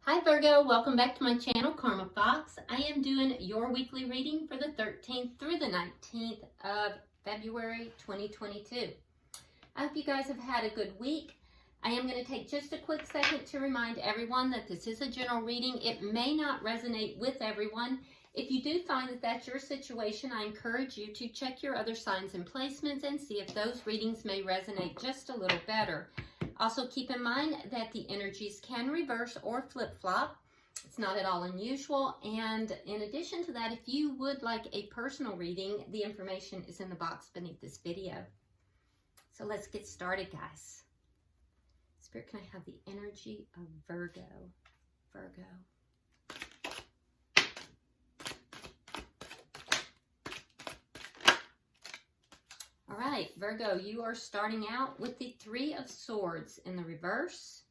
Hi Virgo, welcome back to my channel, Karma Fox. I am doing your weekly reading for the 13th through the 19th of February 2022. I hope you guys have had a good week. I am going to take just a quick second to remind everyone that this is a general reading. It may not resonate with everyone. If you do find that that's your situation, I encourage you to check your other signs and placements and see if those readings may resonate just a little better. Also keep in mind that the energies can reverse or flip-flop. It's not at all unusual. And in addition to that, if you would like a personal reading, the information is in the box beneath this video. So let's get started, guys. Spirit, can I have the energy of Virgo? Virgo. All right, Virgo, you are starting out with the Three of Swords in the reverse.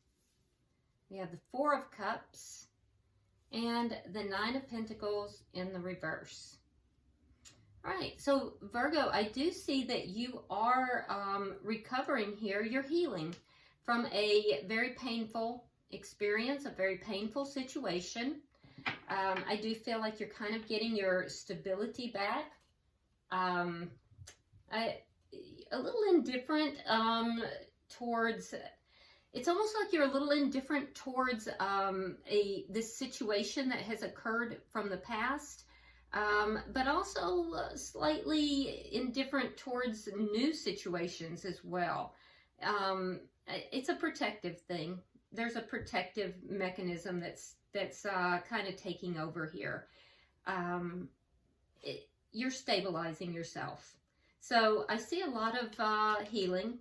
We have the Four of Cups and the Nine of Pentacles in the reverse. All right, so Virgo, I do see that you are recovering here. You're healing from a very painful experience, a very painful situation. I do feel like you're kind of getting your stability back. A little indifferent towards, it's almost like you're a little indifferent towards this situation that has occurred from the past, but also slightly indifferent towards new situations as well. It's a protective thing. There's a protective mechanism that's kind of taking over here. You're stabilizing yourself. So I see a lot of healing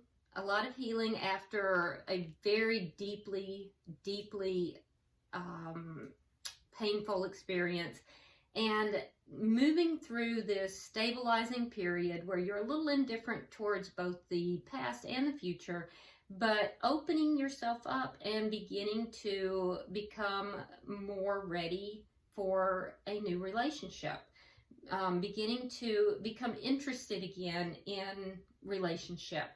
after a very deeply painful experience, and moving through this stabilizing period where you're a little indifferent towards both the past and the future, but opening yourself up and beginning to become more ready for a new relationship. Beginning to become interested again in relationship.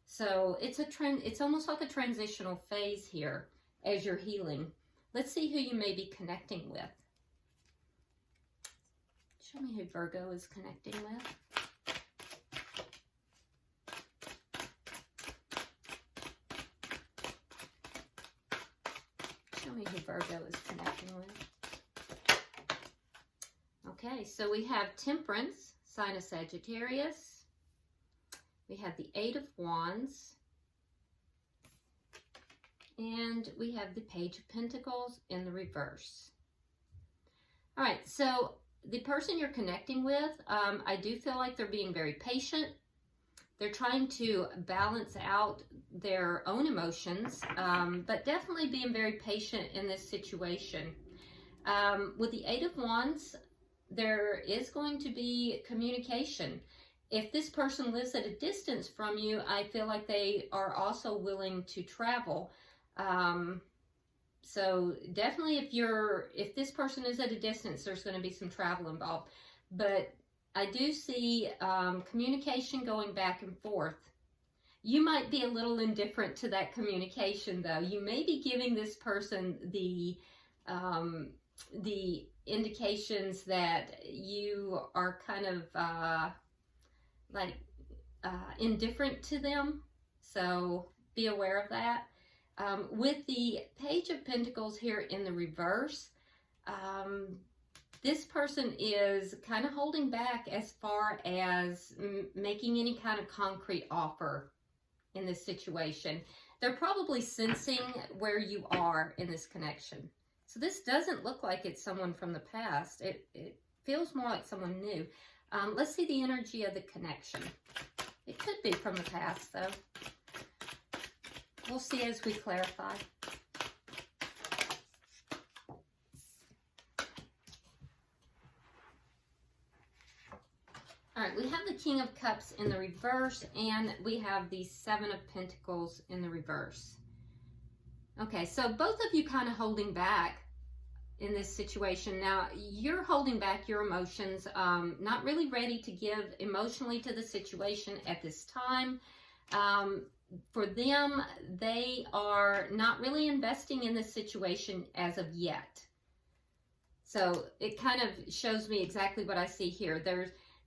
So it's a trend. It's almost like a transitional phase here as you're healing. Let's see who you may be connecting with. Show me who Virgo is connecting with. Show me who Virgo is connecting with. Okay, so we have Temperance, sign of Sagittarius. We have the Eight of Wands. And we have the Page of Pentacles in the reverse. All right, so the person you're connecting with, I do feel like they're being very patient. They're trying to balance out their own emotions, but definitely being very patient in this situation. With the Eight of Wands, there is going to be communication. If this person lives at a distance from you, I feel like they are also willing to travel. So definitely if this person is at a distance, there's going to be some travel involved. But I do see communication going back and forth. You might be a little indifferent to that communication, though. You may be giving this person the indications that you are kind of indifferent to them, so be aware of that. With the Page of Pentacles here in the reverse, this person is kind of holding back as far as making any kind of concrete offer in this situation. They're probably sensing where you are in this connection. So this doesn't look like it's someone from the past. It feels more like someone new. Let's see the energy of the connection. It could be from the past, though. We'll see as we clarify. All right, we have the King of Cups in the reverse, and we have the Seven of Pentacles in the reverse. Okay, so both of you kind of holding back in this situation. Now, you're holding back your emotions, not really ready to give emotionally to the situation at this time. for them, they are not really investing in this situation as of yet. So it kind of shows me exactly what I see here.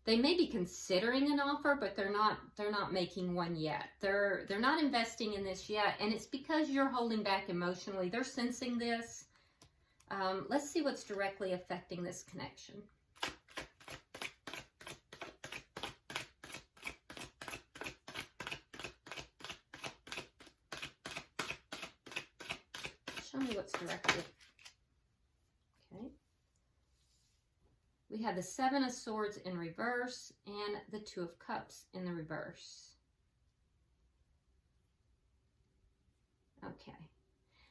They may be considering an offer, but they're not making one yet. They're not investing in this yet, and it's because you're holding back emotionally. They're sensing this. Let's see what's directly affecting this connection. Show me what's directly. Okay. We have the Seven of Swords in reverse and the Two of Cups in the reverse. Okay.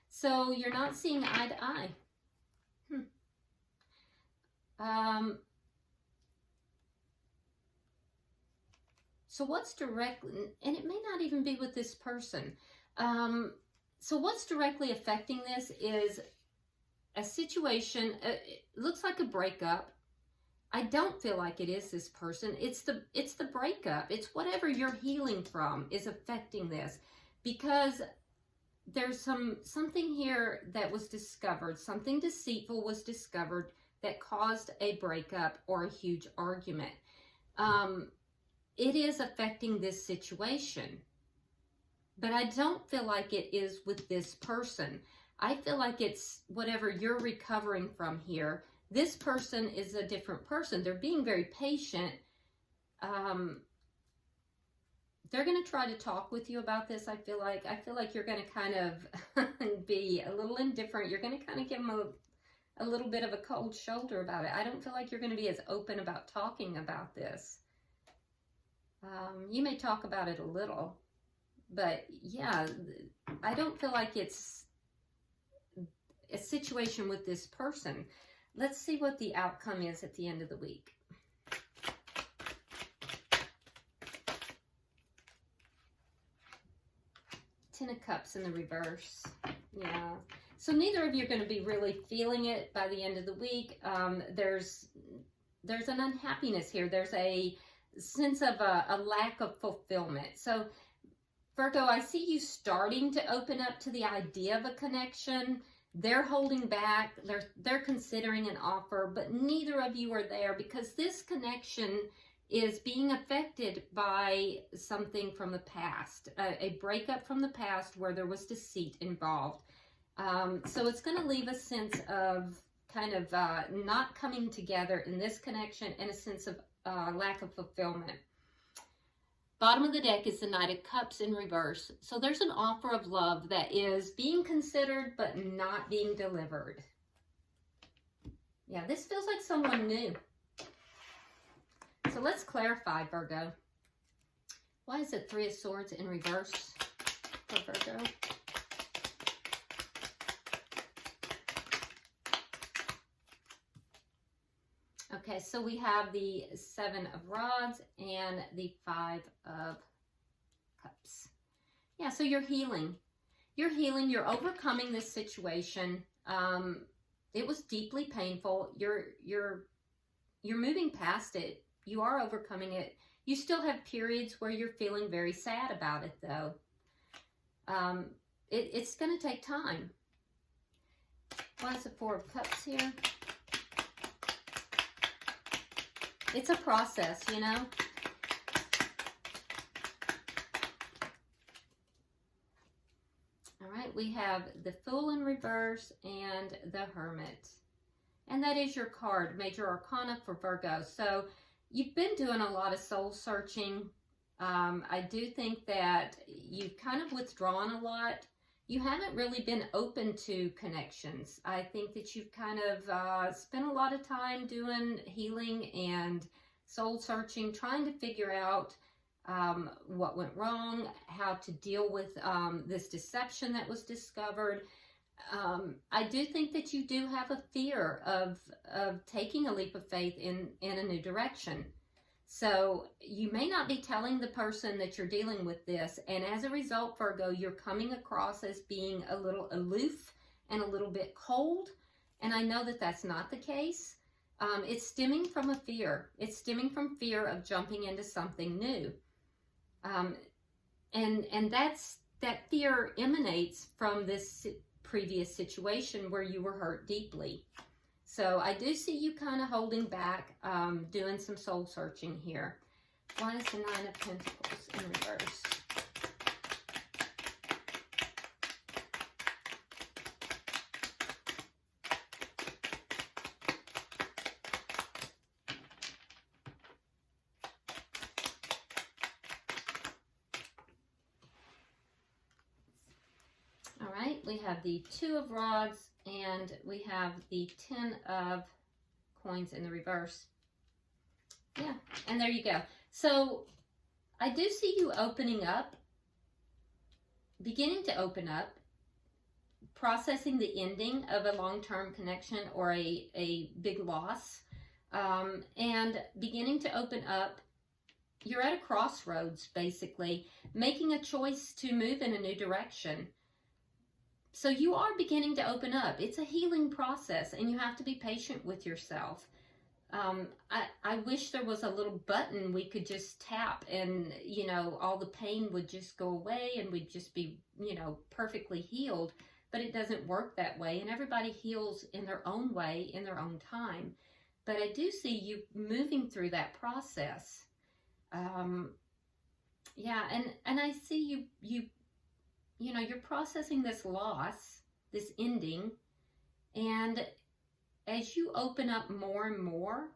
So you're not seeing eye to eye. So what's directly, and it may not even be with this person. So what's directly affecting this is a situation, it looks like a breakup. I don't feel like it is this person. It's the breakup. It's whatever you're healing from is affecting this, because there's something here that was discovered, something deceitful was discovered that caused a breakup or a huge argument. It is affecting this situation, but I don't feel like it is with this person. I feel like it's whatever you're recovering from here. This person is a different person. They're being very patient. They're going to try to talk with you about this. I feel like you're going to kind of be a little indifferent. You're going to kind of give them a little bit of a cold shoulder about it. I don't feel like you're going to be as open about talking about this. You may talk about it a little, but yeah, I don't feel like it's a situation with this person. Let's see what the outcome is at the end of the week. Ten of Cups in the reverse. Yeah. So neither of you are going to be really feeling it by the end of the week. There's an unhappiness here. There's a sense of a lack of fulfillment. So Virgo, I see you starting to open up to the idea of a connection. They're holding back. They're considering an offer, but neither of you are there because this connection is being affected by something from the past, a breakup from the past where there was deceit involved. So it's going to leave a sense of kind of not coming together in this connection and a sense of lack of fulfillment. Bottom of the deck is the Knight of Cups in reverse. So there's an offer of love that is being considered but not being delivered. Yeah, this feels like someone new. So let's clarify, Virgo. Why is it Three of Swords in reverse for Virgo? Okay, so we have the Seven of Rods and the Five of Cups. Yeah, so you're healing. You're healing. You're overcoming this situation. It was deeply painful. You're moving past it. You are overcoming it. You still have periods where you're feeling very sad about it, though. It's going to take time. Why is the Four of Cups here? It's a process, you know. All right, we have the Fool in reverse and the Hermit. And that is your card, Major Arcana for Virgo. So you've been doing a lot of soul searching. I do think that you've kind of withdrawn a lot. You haven't really been open to connections. I think that you've kind of spent a lot of time doing healing and soul searching, trying to figure out what went wrong, how to deal with this deception that was discovered. I do think that you do have a fear of taking a leap of faith in a new direction. So you may not be telling the person that you're dealing with this, and as a result, Virgo, you're coming across as being a little aloof and a little bit cold, and I know that that's not the case. It's stemming from a fear. It's stemming from fear of jumping into something new. And And that fear emanates from this previous situation where you were hurt deeply. So I do see you kind of holding back, doing some soul searching here. Why is the Nine of Pentacles in reverse? All right, we have the Two of Rods and we have the Ten of Coins in the reverse. Yeah, and there you go. So I do see you opening up, beginning to open up, processing the ending of a long-term connection or a big loss, and beginning to open up. You're at a crossroads, basically, making a choice to move in a new direction. So you are beginning to open up. It's a healing process, and you have to be patient with yourself. I wish there was a little button we could just tap and, you know, all the pain would just go away and we'd just be, you know, perfectly healed. But it doesn't work that way, and everybody heals in their own way, in their own time. But I do see you moving through that process. Yeah, and I see you know, you're processing this loss, this ending, and as you open up more and more,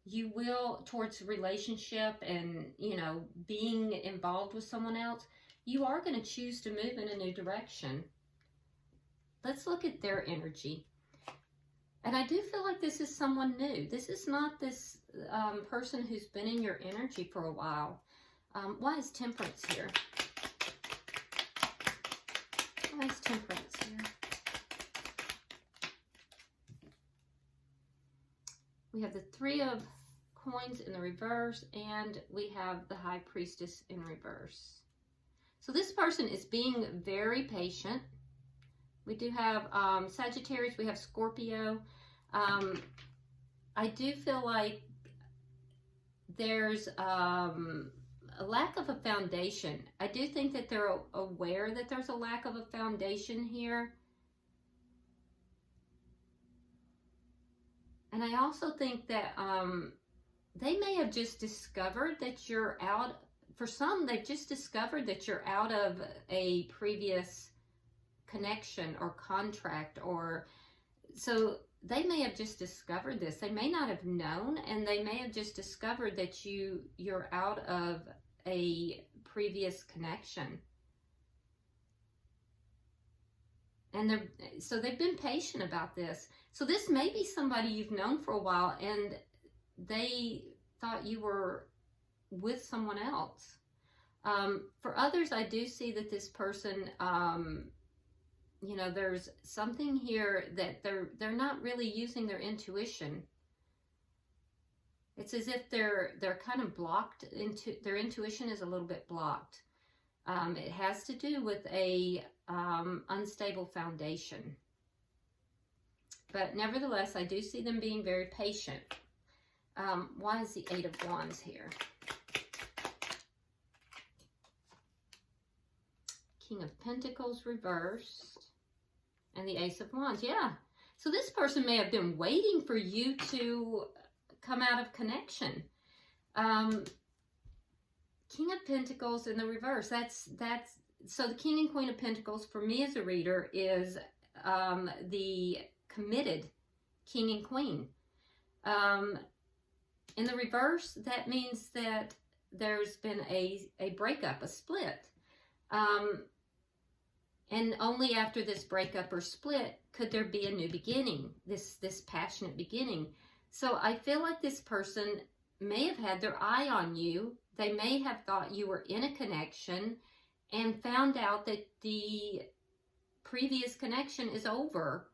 you will, towards relationship and, you know, being involved with someone else, you are going to choose to move in a new direction. Let's look at their energy. And I do feel like this is someone new. This is not this person who's been in your energy for a while. Why is Temperance here? Why is Temperance here? We have the Three of Coins in the reverse, and we have the High Priestess in reverse. So this person is being very patient. We do have Sagittarius, we have Scorpio. I do feel like there's a lack of a foundation. I do think that they're aware that there's a lack of a foundation here. And I also think that they may have just discovered that you're out, for some, they've just discovered that you're out of a previous connection or contract, or so they may have just discovered this. They may not have known, and they may have just discovered that you're out of a previous connection. And so they've been patient about this. So this may be somebody you've known for a while, and they thought you were with someone else. For others, I do see that this person, you know, there's something here that they're not really using their intuition. It's as if they're kind of blocked into, their intuition is a little bit blocked. It has to do with a unstable foundation. But nevertheless, I do see them being very patient. Why is the Eight of Wands here? King of Pentacles reversed. And the Ace of Wands. Yeah. So this person may have been waiting for you to come out of connection. King of Pentacles in the reverse. That's so the King and Queen of Pentacles for me as a reader is the committed King and Queen. In the reverse, that means that there's been a breakup, a split. And only after this breakup or split could there be a new beginning, this passionate beginning. So I feel like this person may have had their eye on you. They may have thought you were in a connection and found out that the previous connection is over.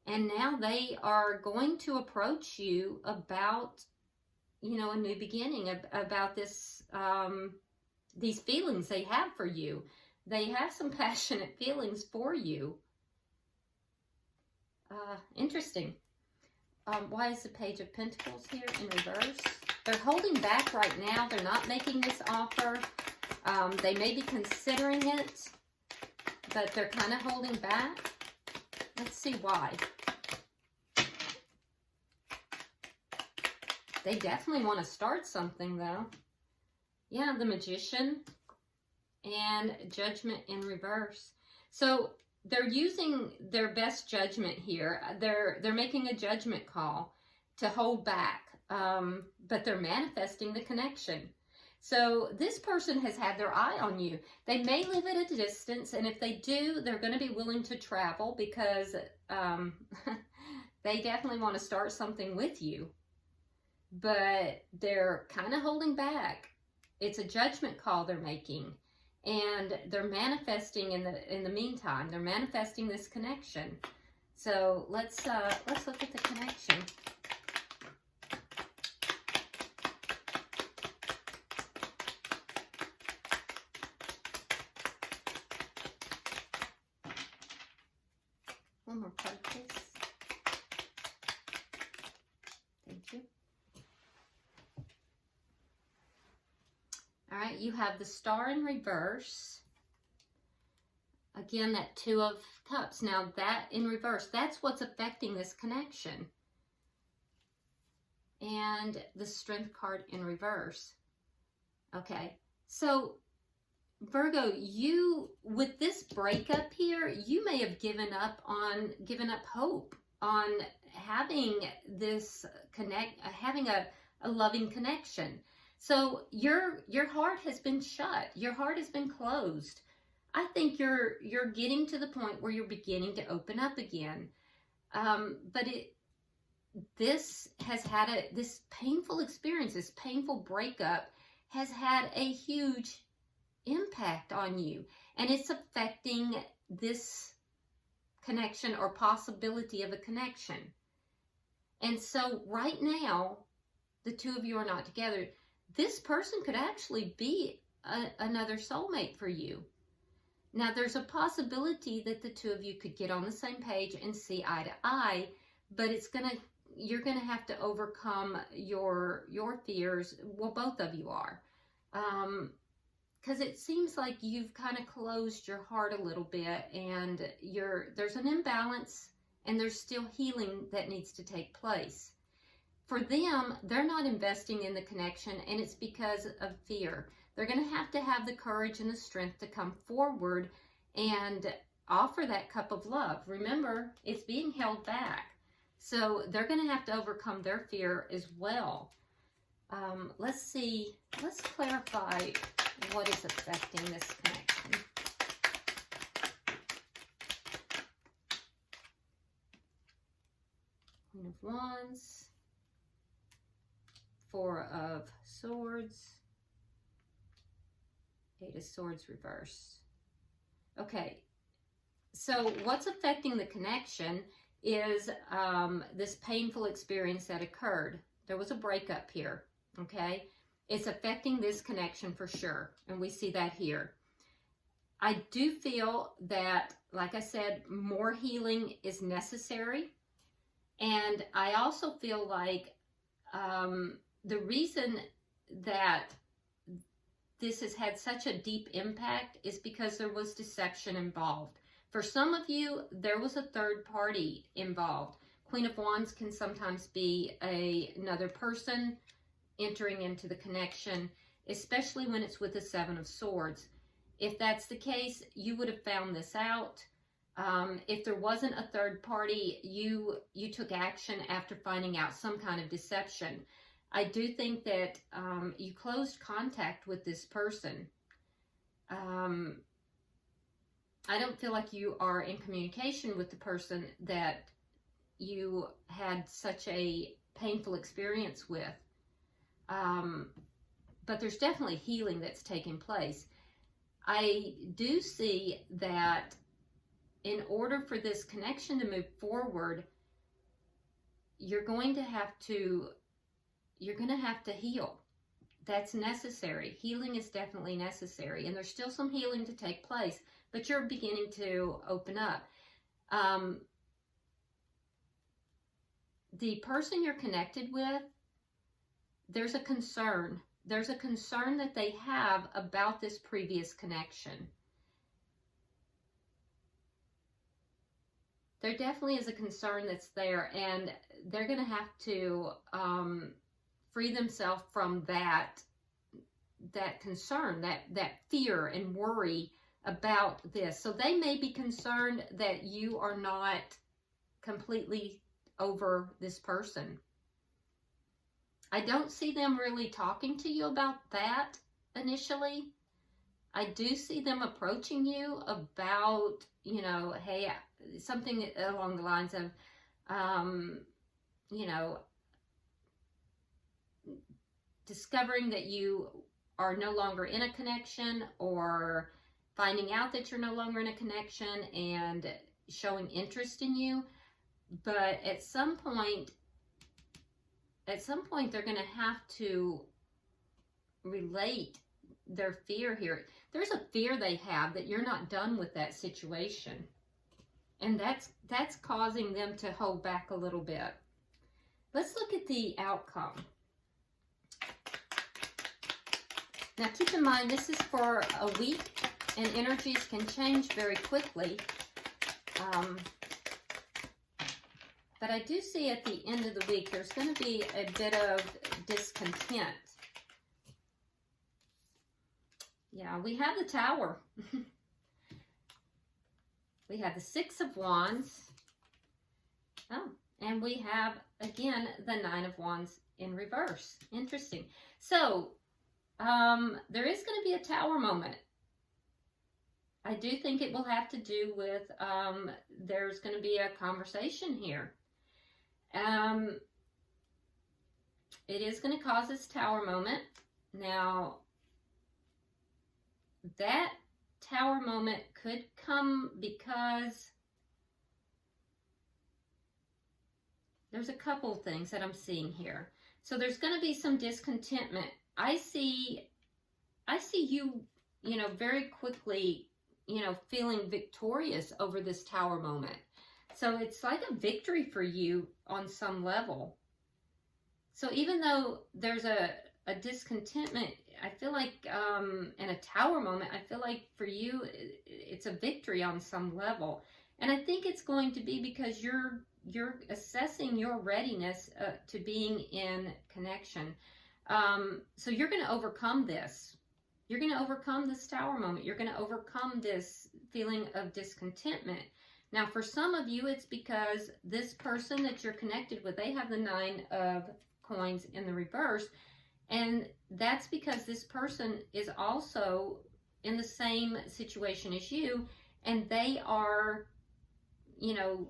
And now they are going to approach you about, you know, a new beginning, about this, these feelings they have for you. They have some passionate feelings for you. Interesting. Why is the Page of Pentacles here in reverse? They're holding back right now. They're not making this offer. They may be considering it, but they're kind of holding back. Let's see why. They definitely want to start something, though. Yeah, the Magician and Judgment in reverse. So they're using their best judgment here. They're making a judgment call to hold back, but they're manifesting the connection. So this person has had their eye on you. They may live at a distance, and if they do, they're going to be willing to travel because they definitely want to start something with you. But they're kind of holding back. It's a judgment call they're making, and they're manifesting in the meantime. They're manifesting this connection. So let's look at the connection. One more card, please. Thank you. All right, you have the Star in reverse. Again, that Two of Cups. Now, that in reverse, that's what's affecting this connection. And the Strength card in reverse. Okay, so Virgo, with this breakup here, you may have given up hope on having this having a loving connection. So your heart has been shut. Your heart has been closed. I think you're getting to the point where you're beginning to open up again. But this painful experience, this painful breakup has had a huge impact on you, and it's affecting this connection or possibility of a connection. And so right now, the two of you are not together. This person could actually be another soulmate for you. Now, there's a possibility that the two of you could get on the same page and see eye to eye, but you're gonna have to overcome your fears. Well, both of you are. Because it seems like you've kind of closed your heart a little bit, and there's an imbalance, and there's still healing that needs to take place. For them, they're not investing in the connection, and it's because of fear. They're going to have the courage and the strength to come forward and offer that cup of love. Remember, it's being held back. So they're going to have to overcome their fear as well. Let's clarify what is affecting this connection. Queen of Wands, Four of Swords, Eight of Swords reverse. Okay, so what's affecting the connection is this painful experience that occurred. There was a breakup here, okay? It's affecting this connection for sure, and we see that here. I do feel that, like I said, more healing is necessary, and I also feel like the reason that this has had such a deep impact is because there was deception involved. For some of you, there was a third party involved. Queen of Wands can sometimes be another person entering into the connection, especially when it's with the Seven of Swords. If that's the case, you would have found this out. If there wasn't a third party, you took action after finding out some kind of deception. I do think that you closed contact with this person. I don't feel like you are in communication with the person that you had such a painful experience with. But there's definitely healing that's taking place. I do see that in order for this connection to move forward, you're going to have to heal. That's necessary. Healing is definitely necessary, and there's still some healing to take place, but you're beginning to open up. The person you're connected with, there's a concern there's a concern that they have about this previous connection. There definitely is a concern that's there, and they're going to have to free themselves from that concern, that fear and worry about this. So they may be concerned that you are not completely over this person. I don't see them really talking to you about that initially. I do see them approaching you about, you know, hey, something along the lines of, you know, discovering that you are no longer in a connection, or finding out that you're no longer in a connection and showing interest in you. But at some point they're going to have to relate their fear here. There's a fear they have that you're not done with that situation. And that's causing them to hold back a little bit. Let's look at the outcome. Now keep in mind, this is for a week, and energies can change very quickly. But I do see at the end of the week, there's going to be a bit of discontent. Yeah, we have the Tower. We have the Six of Wands. Oh, and we have, again, the Nine of Wands in reverse. Interesting. So, there is going to be a Tower moment. I do think it will have to do with, there's going to be a conversation here. It is going to cause this Tower moment. Now, that Tower moment could come because there's a couple things that I'm seeing here. So there's going to be some discontentment. I see you, you know, very quickly, you know, feeling victorious over this Tower moment. So it's like a victory for you on some level. So even though there's a discontentment, I feel like in a Tower moment, I feel like for you, it's a victory on some level. And I think it's going to be because you're assessing your readiness to being in connection. So you're going to overcome this. You're going to overcome this Tower moment. You're going to overcome this feeling of discontentment. Now, for some of you, it's because this person that you're connected with, they have the Nine of Coins in the reverse. And that's because this person is also in the same situation as you, and they are, you know,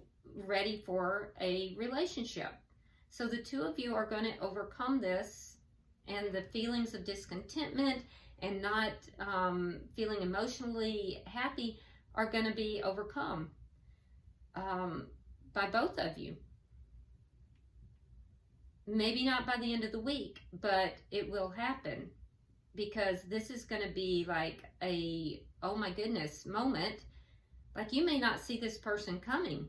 ready for a relationship. So the two of you are going to overcome this, and the feelings of discontentment and not feeling emotionally happy are going to be overcome by both of you. Maybe not by the end of the week, but it will happen, because this is going to be like a, oh my goodness, moment. Like, you may not see this person coming.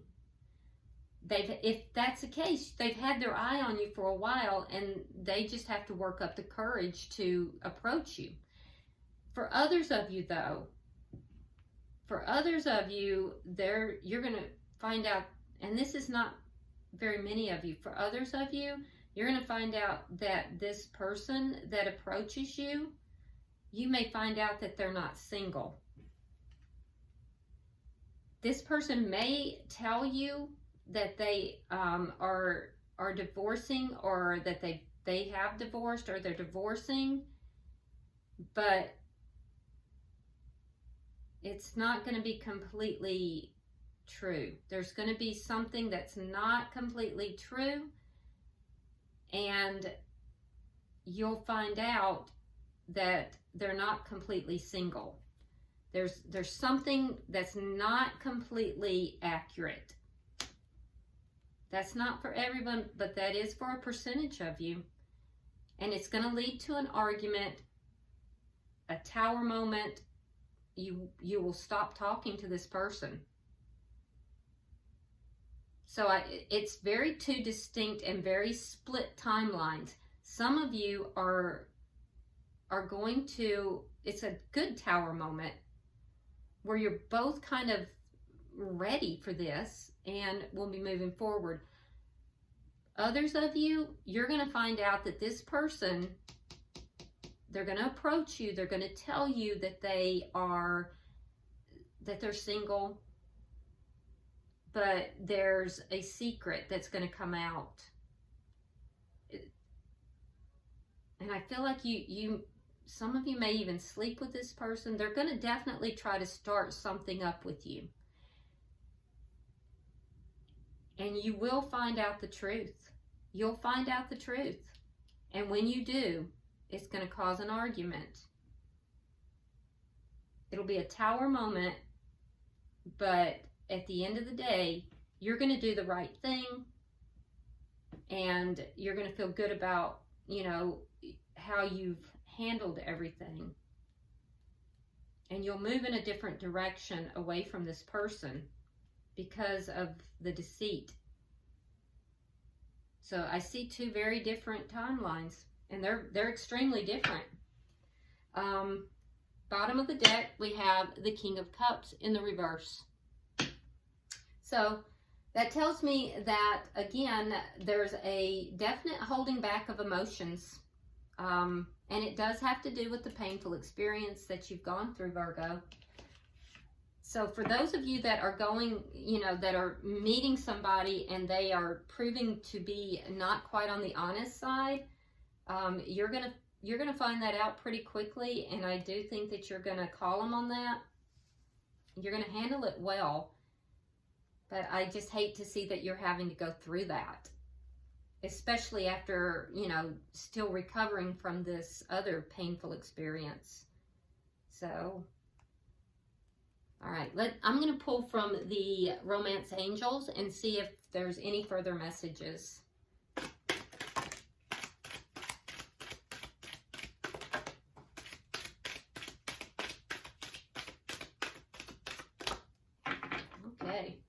If that's the case, they've had their eye on you for a while, and they just have to work up the courage to approach you. For others of you, though, you're going to find out, and this is not very many of you, for others of you, you're going to find out that this person that approaches you, you may find out that they're not single. This person may tell you that they are divorcing, or that they have divorced, or they're divorcing, but it's not going to be completely true. There's going to be something that's not completely true, and you'll find out that they're not completely single. There's something that's not completely accurate. That's not for everyone, but that is for a percentage of you. And it's going to lead to an argument, a Tower moment. You will stop talking to this person. So it's very two distinct and very split timelines. Some of you are are going to, it's a good Tower moment where you're both kind of ready for this and will be moving forward. Others of you, you're going to find out that this person, they're going to approach you. They're going to tell you that they're single, but there's a secret that's going to come out. And I feel like some of you may even sleep with this person. They're going to definitely try to start something up with you. And you will find out the truth. You'll find out the truth. And when you do, it's going to cause an argument. It'll be a Tower moment, but at the end of the day, you're going to do the right thing. And you're going to feel good about, you know, how you've handled everything. And you'll move in a different direction away from this person because of the deceit. So I see two very different timelines, and they're extremely different. Bottom of the deck, we have the King of Cups in the reverse. So that tells me that, again, there's a definite holding back of emotions. And it does have to do with the painful experience that you've gone through, Virgo. So for those of you that are going, you know, that are meeting somebody and they are proving to be not quite on the honest side, you're gonna find that out pretty quickly, and I do think that you're gonna call them on that. You're gonna handle it well, but I just hate to see that you're having to go through that, especially after, you know, still recovering from this other painful experience. So, all right, I'm going to pull from the Romance Angels and see if there's any further messages. Okay,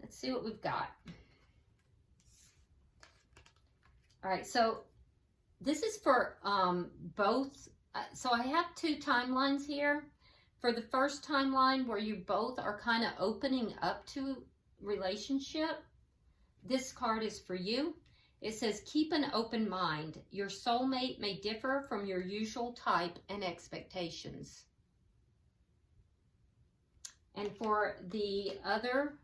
let's see what we've got. All right, so this is for both. So I have two timelines here. For the first timeline where you both are kind of opening up to relationship, this card is for you. It says, keep an open mind. Your soulmate may differ from your usual type and expectations. And for the other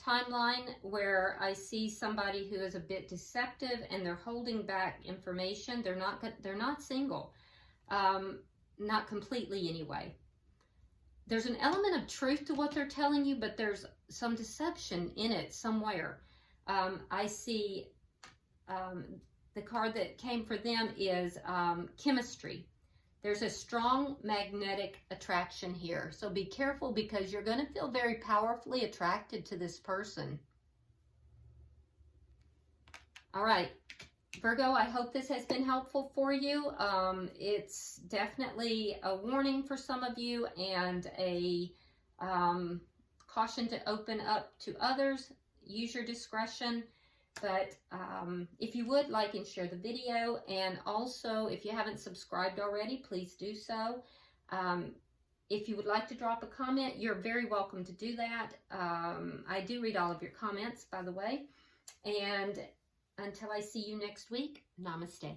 timeline where I see somebody who is a bit deceptive and they're holding back information, they're not single, not completely anyway. There's an element of truth to what they're telling you, but there's some deception in it somewhere. I see the card that came for them is chemistry. There's a strong magnetic attraction here. So be careful, because you're going to feel very powerfully attracted to this person. All right, Virgo, I hope this has been helpful for you. It's definitely a warning for some of you and a caution to open up to others. Use your discretion. But if you would, like and share the video, and also if you haven't subscribed already, please do so. If you would like to drop a comment, you're very welcome to do that. I do read all of your comments, by the way. And until I see you next week, namaste.